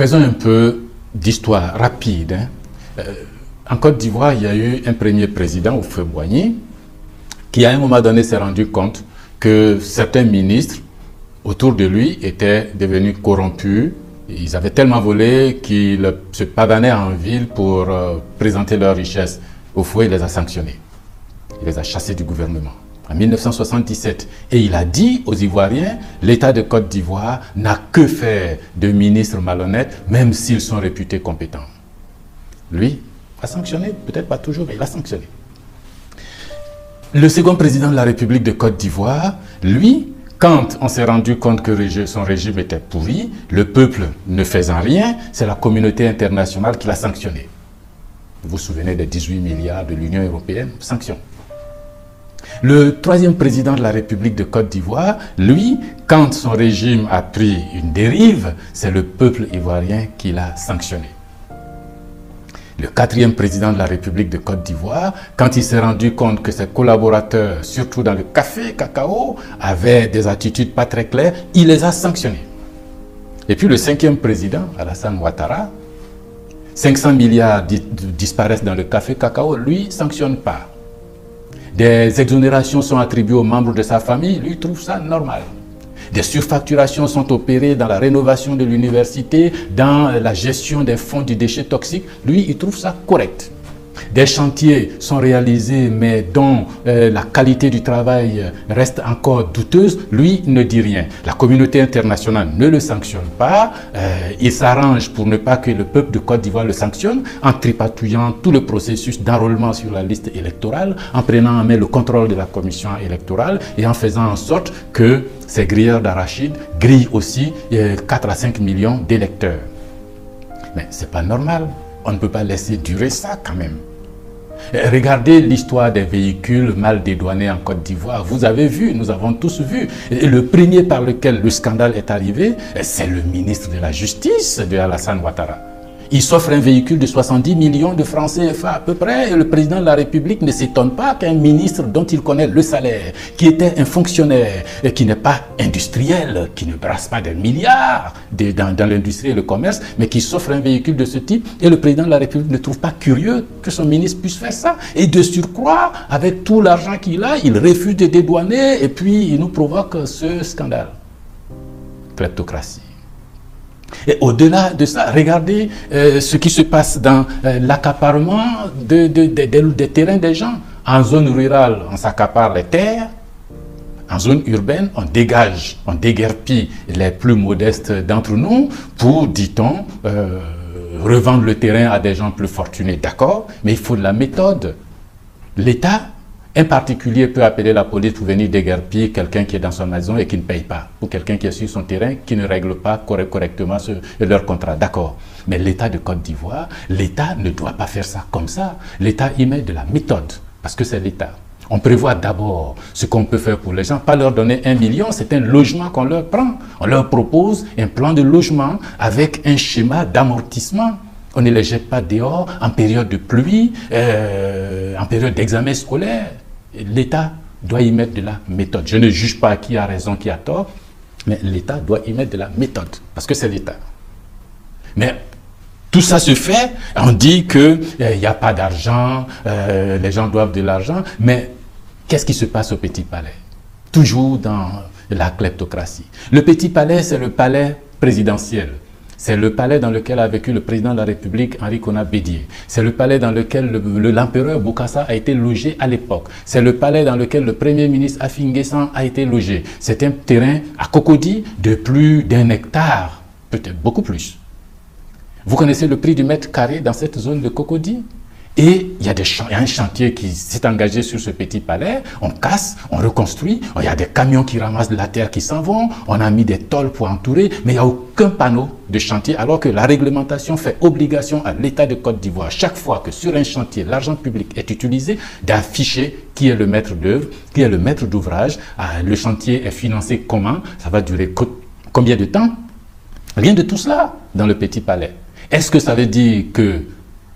Faisons un peu d'histoire rapide. En Côte d'Ivoire, il y a eu un premier président, Houphouët-Boigny, qui à un moment donné s'est rendu compte que certains ministres autour de lui étaient devenus corrompus. Ils avaient tellement volé qu'ils se pavanaient en ville pour présenter leurs richesses. Houphouët les a sanctionnés. Il les a chassés du gouvernement en 1977. Et il a dit aux Ivoiriens, l'État de Côte d'Ivoire n'a que faire de ministres malhonnêtes, même s'ils sont réputés compétents. Lui a sanctionné, peut-être pas toujours, mais il a sanctionné. Le second président de la République de Côte d'Ivoire, lui, quand on s'est rendu compte que son régime était pourri, le peuple ne faisant rien, c'est la communauté internationale qui l'a sanctionné. Vous vous souvenez des 18 milliards de l'Union européenne, sanctions. Le troisième président de la République de Côte d'Ivoire, lui, quand son régime a pris une dérive, c'est le peuple ivoirien qui l'a sanctionné. Le quatrième président de la République de Côte d'Ivoire, quand il s'est rendu compte que ses collaborateurs, surtout dans le café, cacao, avaient des attitudes pas très claires, il les a sanctionnés. Et puis le cinquième président, Alassane Ouattara, 500 milliards disparaissent dans le café, cacao, lui, ne sanctionne pas. Des exonérations sont attribuées aux membres de sa famille, lui trouve ça normal. Des surfacturations sont opérées dans la rénovation de l'université, dans la gestion des fonds du déchet toxique, lui il trouve ça correct. Des chantiers sont réalisés mais dont la qualité du travail reste encore douteuse, lui ne dit rien. La communauté internationale ne le sanctionne pas, il s'arrange pour ne pas que le peuple de Côte d'Ivoire le sanctionne en tripatouillant tout le processus d'enrôlement sur la liste électorale, en prenant en main le contrôle de la commission électorale et en faisant en sorte que ces grilleurs d'arachide grillent aussi 4 à 5 millions d'électeurs. Mais c'est pas normal, on ne peut pas laisser durer ça quand même. Regardez l'histoire des véhicules mal dédouanés en Côte d'Ivoire. Vous avez vu, nous avons tous vu. Et le premier par lequel le scandale est arrivé, c'est le ministre de la Justice de Alassane Ouattara. Il s'offre un véhicule de 70 millions de francs CFA à peu près et le président de la République ne s'étonne pas qu'un ministre dont il connaît le salaire, qui était un fonctionnaire et qui n'est pas industriel, qui ne brasse pas des milliards dans l'industrie et le commerce, mais qui s'offre un véhicule de ce type et le président de la République ne trouve pas curieux que son ministre puisse faire ça. Et de surcroît, avec tout l'argent qu'il a, il refuse de dédouaner et puis il nous provoque ce scandale. Kleptocratie. Et au-delà de ça, regardez ce qui se passe dans l'accaparement des terrains des gens. En zone rurale, on s'accapare les terres. En zone urbaine, on dégage, on déguerpit les plus modestes d'entre nous pour, dit-on, revendre le terrain à des gens plus fortunés. D'accord, mais il faut de la méthode. L'État, un particulier peut appeler la police pour venir déguerpir quelqu'un qui est dans son maison et qui ne paye pas. Ou quelqu'un qui est sur son terrain qui ne règle pas correctement leur contrat. D'accord. Mais l'État de Côte d'Ivoire, l'État ne doit pas faire ça comme ça. L'État y met de la méthode. Parce que c'est l'État. On prévoit d'abord ce qu'on peut faire pour les gens. Pas leur donner 1 million, c'est un logement qu'on leur prend. On leur propose un plan de logement avec un schéma d'amortissement. On ne les jette pas dehors en période de pluie, en période d'examen scolaire. L'État doit y mettre de la méthode. Je ne juge pas qui a raison, qui a tort, mais l'État doit y mettre de la méthode, parce que c'est l'État. Mais tout ça se fait, on dit qu'il n'y a pas d'argent, les gens doivent de l'argent, mais qu'est-ce qui se passe au Petit Palais? Toujours dans la kleptocratie. Le Petit Palais, c'est le palais présidentiel. C'est le palais dans lequel a vécu le président de la République, Henri Konan Bédié. C'est le palais dans lequel l'empereur Bokassa a été logé à l'époque. C'est le palais dans lequel le premier ministre Affi N'Guessan a été logé. C'est un terrain à Cocody de plus d'1 hectare, peut-être beaucoup plus. Vous connaissez le prix du mètre carré dans cette zone de Cocody? Et il y a un chantier qui s'est engagé sur ce petit palais, on casse, on reconstruit, il y a des camions qui ramassent de la terre qui s'en vont, on a mis des tôles pour entourer, mais il n'y a aucun panneau de chantier, alors que la réglementation fait obligation à l'État de Côte d'Ivoire, chaque fois que sur un chantier, l'argent public est utilisé, d'afficher qui est le maître d'œuvre, qui est le maître d'ouvrage, le chantier est financé comment, ça va durer combien de temps? Rien de tout cela dans le Petit Palais. Est-ce que ça veut dire que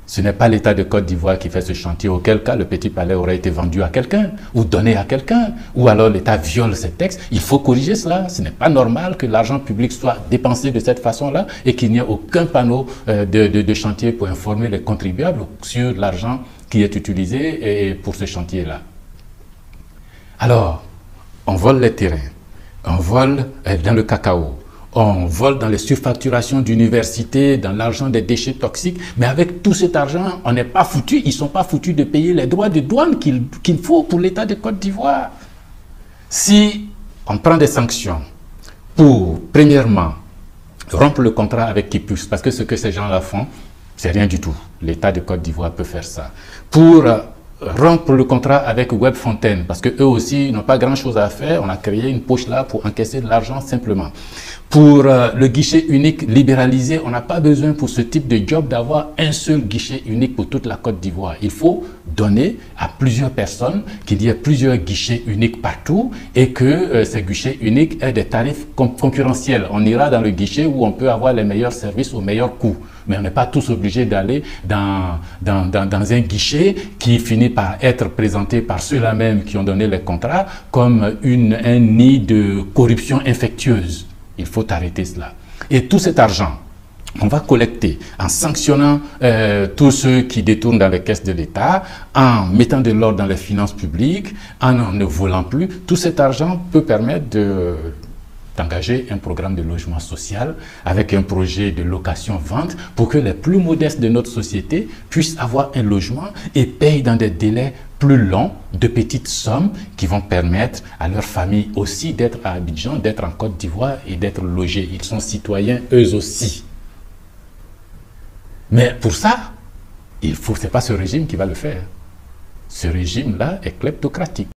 Ce n'est pas l'État de Côte d'Ivoire qui fait ce chantier, auquel cas le Petit Palais aurait été vendu à quelqu'un ou donné à quelqu'un, ou alors l'État viole ses textes. Il faut corriger cela. Ce n'est pas normal que l'argent public soit dépensé de cette façon-là et qu'il n'y ait aucun panneau de chantier pour informer les contribuables sur l'argent qui est utilisé pour ce chantier-là. Alors, on vole les terrains, on vole dans le cacao, on vole dans les surfacturations d'universités, dans l'argent des déchets toxiques, mais avec tout cet argent, on n'est pas foutu, ils ne sont pas foutus de payer les droits de douane qu'il faut pour l'État de Côte d'Ivoire. Si on prend des sanctions pour, premièrement, rompre le contrat avec Kipus, parce que ce que ces gens-là font, c'est rien du tout. L'État de Côte d'Ivoire peut faire ça. Pour rompre le contrat avec Webfontaine, parce qu'eux aussi n'ont pas grand-chose à faire, on a créé une poche là pour encaisser de l'argent simplement. Pour le guichet unique libéralisé, on n'a pas besoin pour ce type de job d'avoir un seul guichet unique pour toute la Côte d'Ivoire. Il faut donner à plusieurs personnes qu'il y ait plusieurs guichets uniques partout et que ces guichets uniques aient des tarifs concurrentiels. On ira dans le guichet où on peut avoir les meilleurs services au meilleur coût. Mais on n'est pas tous obligés d'aller dans un guichet qui finit par être présenté par ceux-là même qui ont donné les contrats comme un nid de corruption infectieuse. Il faut arrêter cela. Et tout cet argent, on va collecter en sanctionnant tous ceux qui détournent dans les caisses de l'État, en mettant de l'ordre dans les finances publiques, en ne volant plus. Tout cet argent peut permettre d'engager un programme de logement social avec un projet de location-vente pour que les plus modestes de notre société puissent avoir un logement et payent dans des délais plus longs de petites sommes qui vont permettre à leur famille aussi d'être à Abidjan, d'être en Côte d'Ivoire et d'être logés. Ils sont citoyens eux aussi. Mais pour ça, ce n'est pas ce régime qui va le faire. Ce régime-là est kleptocratique.